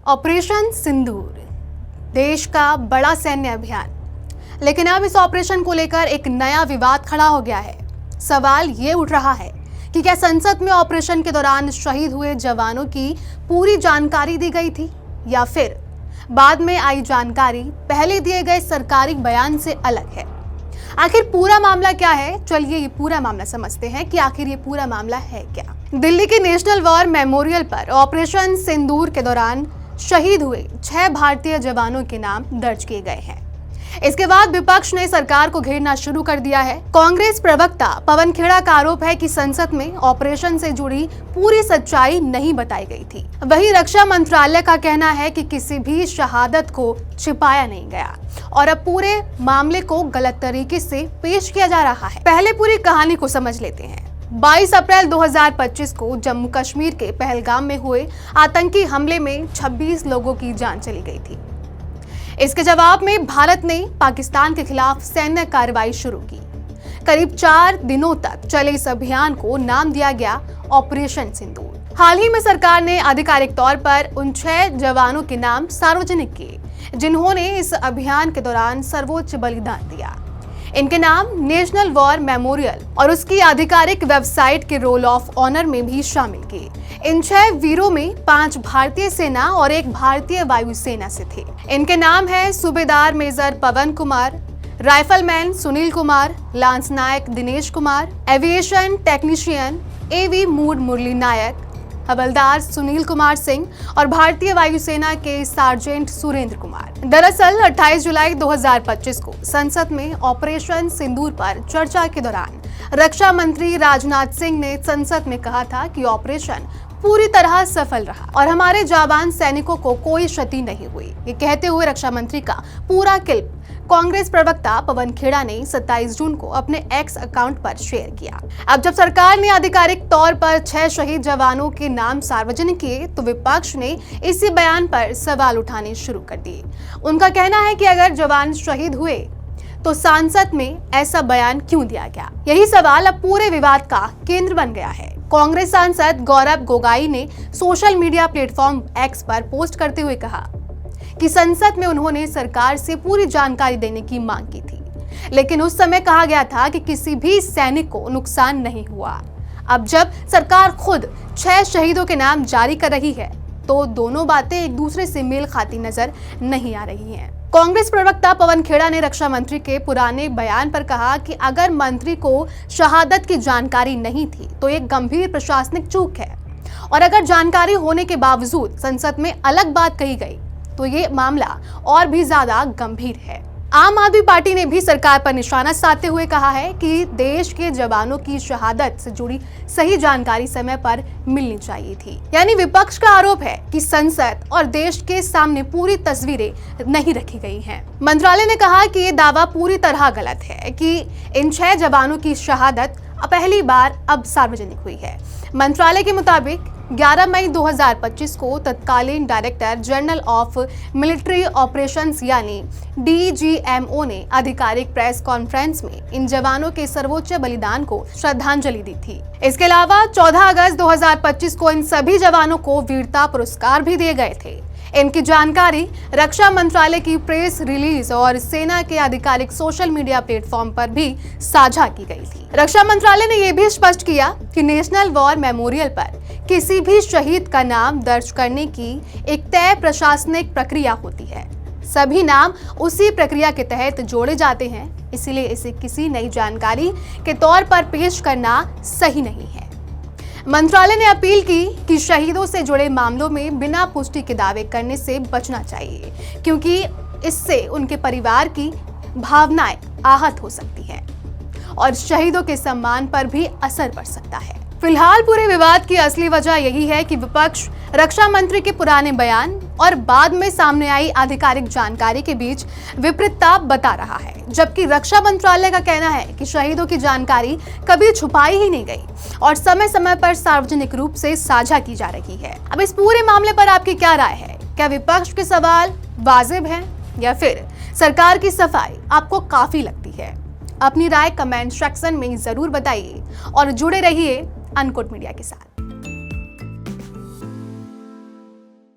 Operation सिंदूर देश का बड़ा सैन्य अभियान, लेकिन अब इस ऑपरेशन को लेकर एक नया विवाद खड़ा हो गया है। सवाल ये उठ रहा है कि क्या संसद में ऑपरेशन के दौरान शहीद हुए जवानों की पूरी जानकारी दी गई थी या फिर बाद में आई जानकारी पहले दिए गए सरकारी बयान से अलग है। आखिर पूरा मामला क्या है? चलिए ये पूरा मामला समझते हैं कि आखिर ये पूरा मामला है क्या। दिल्ली के नेशनल वॉर मेमोरियल पर ऑपरेशन सिंदूर के दौरान शहीद हुए 6 भारतीय जवानों के नाम दर्ज किए गए हैं। इसके बाद विपक्ष ने सरकार को घेरना शुरू कर दिया है। कांग्रेस प्रवक्ता पवन खेड़ा का आरोप है कि संसद में ऑपरेशन से जुड़ी पूरी सच्चाई नहीं बताई गई थी। वहीं रक्षा मंत्रालय का कहना है कि किसी भी शहादत को छिपाया नहीं गया और अब पूरे मामले को गलत तरीके से पेश किया जा रहा है। पहले पूरी कहानी को समझ लेते हैं। 22 अप्रैल 2025 को जम्मू कश्मीर के पहलगाम में हुए आतंकी हमले में 26 लोगों की जान चली गई थी। इसके जवाब में भारत ने पाकिस्तान के खिलाफ सैन्य कार्रवाई शुरू की। करीब 4 दिनों तक चले इस अभियान को नाम दिया गया ऑपरेशन सिंदूर। हाल ही में सरकार ने आधिकारिक तौर पर उन 6 जवानों के नाम सार्वजनिक किए जिन्होंने इस अभियान के दौरान सर्वोच्च बलिदान दिया। इनके नाम नेशनल वॉर मेमोरियल और उसकी आधिकारिक वेबसाइट के रोल ऑफ ऑनर में भी शामिल किए। इन 6 वीरों में 5 भारतीय सेना और 1 भारतीय वायुसेना से थे। इनके नाम है सूबेदार मेजर पवन कुमार, राइफलमैन सुनील कुमार, लांस नायक दिनेश कुमार, एविएशन टेक्नीशियन एवी मूड मुरली नायक, हवलदार सुनील कुमार सिंह और भारतीय वायुसेना के सार्जेंट सुरेंद्र कुमार। दरअसल 28 जुलाई 2025 को संसद में ऑपरेशन सिंदूर पर चर्चा के दौरान रक्षा मंत्री राजनाथ सिंह ने संसद में कहा था कि ऑपरेशन पूरी तरह सफल रहा और हमारे जाबान सैनिकों को कोई क्षति नहीं हुई। ये कहते हुए रक्षा मंत्री का पूरा क्लिप कांग्रेस प्रवक्ता पवन खेड़ा ने 27 जून को अपने एक्स अकाउंट पर शेयर किया। अब जब सरकार ने आधिकारिक तौर पर 6 शहीद जवानों के नाम सार्वजनिक किए तो विपक्ष ने इसी बयान पर सवाल उठाने शुरू कर दिए। उनका कहना है कि अगर जवान शहीद हुए तो संसद में ऐसा बयान क्यों दिया गया? यही सवाल अब पूरे विवाद का केंद्र बन गया है। कांग्रेस सांसद गौरव गोगाई ने सोशल मीडिया प्लेटफॉर्म एक्स पर पोस्ट करते हुए कहा कि संसद में उन्होंने सरकार से पूरी जानकारी देने की मांग की थी, लेकिन उस समय कहा गया था कि किसी भी सैनिक को नुकसान नहीं हुआ। अब जब सरकार खुद 6 शहीदों के नाम जारी कर रही है तो दोनों बातें एक दूसरे से मेल खाती नजर नहीं आ रही हैं। कांग्रेस प्रवक्ता पवन खेड़ा ने रक्षा मंत्री के पुराने बयान पर कहा कि अगर मंत्री को शहादत की जानकारी नहीं थी तो एक गंभीर प्रशासनिक चूक है और अगर जानकारी होने के बावजूद संसद में अलग बात कही गई तो ये मामला और भी ज्यादा गंभीर है। आम आदमी पार्टी ने भी सरकार पर निशाना साधते हुए कहा है कि देश के जवानों की शहादत से जुड़ी सही जानकारी समय पर मिलनी चाहिए थी। यानी विपक्ष का आरोप है कि संसद और देश के सामने पूरी तस्वीरें नहीं रखी गई हैं। मंत्रालय ने कहा कि ये दावा पूरी तरह गलत है कि इन 6 जवानों की शहादत पहली बार अब सार्वजनिक हुई है। मंत्रालय के मुताबिक 11 मई 2025 को तत्कालीन director general of military operations यानी DGMO ने आधिकारिक प्रेस कॉन्फ्रेंस में इन जवानों के सर्वोच्च बलिदान को श्रद्धांजलि दी थी। इसके अलावा 14 अगस्त 2025 को इन सभी जवानों को वीरता पुरस्कार भी दिए गए थे। इनकी जानकारी रक्षा मंत्रालय की प्रेस रिलीज और सेना के आधिकारिक सोशल मीडिया प्लेटफॉर्म पर भी साझा की गई थी। रक्षा मंत्रालय ने यह भी स्पष्ट किया कि नेशनल वॉर मेमोरियल पर किसी भी शहीद का नाम दर्ज करने की एक तय प्रशासनिक प्रक्रिया होती है। सभी नाम उसी प्रक्रिया के तहत जोड़े जाते हैं, इसलिए इसे किसी नई जानकारी के तौर पर पेश करना सही नहीं है। मंत्रालय ने अपील की कि शहीदों से जुड़े मामलों में बिना पुष्टि के दावे करने से बचना चाहिए, क्योंकि इससे उनके परिवार की भावनाएं आहत हो सकती हैं और शहीदों के सम्मान पर भी असर पड़ सकता है। फिलहाल पूरे विवाद की असली वजह यही है कि विपक्ष रक्षा मंत्री के पुराने बयान और बाद में सामने आई आधिकारिक जानकारी के बीच विपरीतता बता रहा है, जबकि रक्षा मंत्रालय का कहना है कि शहीदों की जानकारी कभी छुपाई ही नहीं गई और समय समय पर सार्वजनिक रूप से साझा की जा रही है। अब इस पूरे मामले पर आपकी क्या राय है? क्या विपक्ष के सवाल वाजिब हैं या फिर सरकार की सफाई आपको काफी लगती है? अपनी राय कमेंट सेक्शन में जरूर बताइए और जुड़े रहिए अनकोट मीडिया के साथ।